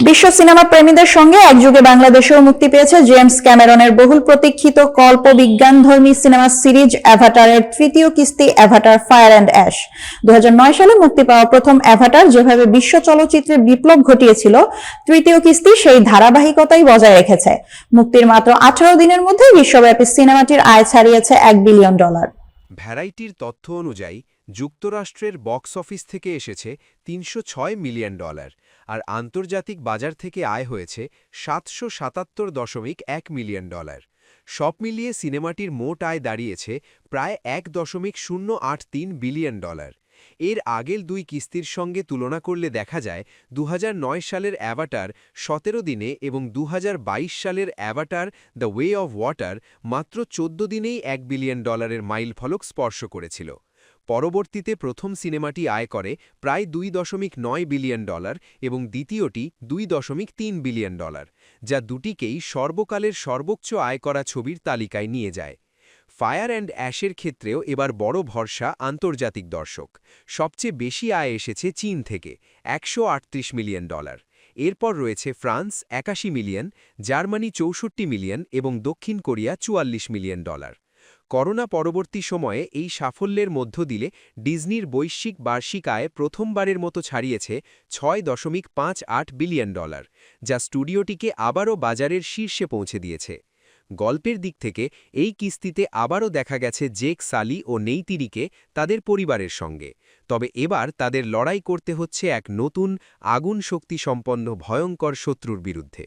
বিশ্ব সিনেমা প্রেমীদের সঙ্গে একযুগে বাংলাদেশেও মুক্তি পেয়েছে জেমস ক্যামেরনের বহুল প্রতীক্ষিত কল্প বিজ্ঞানধর্মী সিনেমা সিরিজ অ্যাভাটারের তৃতীয় কিস্তি অ্যাভাটার ফায়ার অ্যান্ড অ্যাশ। 2009 সালে মুক্তি পাওয়া প্রথম অ্যাভাটার যেভাবে বিশ্ব চলচ্চিত্রে বিপ্লব ঘটিয়েছিল, তৃতীয় কিস্তি সেই ধারাবাহিকতাই বজায় রেখেছে। মুক্তির মাত্র 18 দিনের মধ্যে বিশ্বব্যাপী সিনেমাটির আয় ছাড়িয়েছে $1 বিলিয়ন। ভ্যারাইটির তথ্য অনুযায়ী যুক্তরাষ্ট্রের বক্স অফিস থেকে এসেছে $306 মিলিয়ন, আর আন্তর্জাতিক বাজার থেকে আয় হয়েছে $777.1 মিলিয়ন। সব মিলিয়ে সিনেমাটির মোট আয় দাঁড়িয়েছে প্রায় $1.083 বিলিয়ন। এর আগের দুই কিস্তির সঙ্গে তুলনা করলে দেখা যায় 2009 সালের অ্যাভাটার 17 দিনে এবং 2022 সালের Avatar the way of water মাত্র 14 দিনেই $1 বিলিয়ন মাইলফলক স্পর্শ করেছিল। পরবর্তীতে প্রথম সিনেমাটি আয় করে প্রায় $2.9 বিলিয়ন এবং দ্বিতীয়টি $2.3 বিলিয়ন, যা দুটিকেই সর্বকালের সর্বোচ্চ আয় করা ছবির তালিকায় নিয়ে যায়। ফায়ার অ্যান্ড অ্যাশের ক্ষেত্রেও এবার বড় ভরসা আন্তর্জাতিক দর্শক। সবচেয়ে বেশি আয় এসেছে চীন থেকে $138 মিলিয়ন। এরপর রয়েছে ফ্রান্স 81 মিলিয়ন, জার্মানি 64 মিলিয়ন এবং দক্ষিণ কোরিয়া $44 মিলিয়ন। করোনা পরবর্তী সময়ে এই সাফল্যের মধ্য দিলে ডিজনির বৈশ্বিক বার্ষিক আয় প্রথমবারের মতো ছাড়িয়েছে $6.58 বিলিয়ন, যা স্টুডিওটিকে আবারও বাজারের শীর্ষে পৌঁছে দিয়েছে। গল্পের দিক থেকে এই কিস্তিতে আবারও দেখা গেছে জেক সালি ও নেইতিরিকে তাদের পরিবারের সঙ্গে, তবে এবার তাদের লড়াই করতে হচ্ছে এক নতুন আগুন শক্তি সম্পন্ন ভয়ঙ্কর শত্রুর বিরুদ্ধে।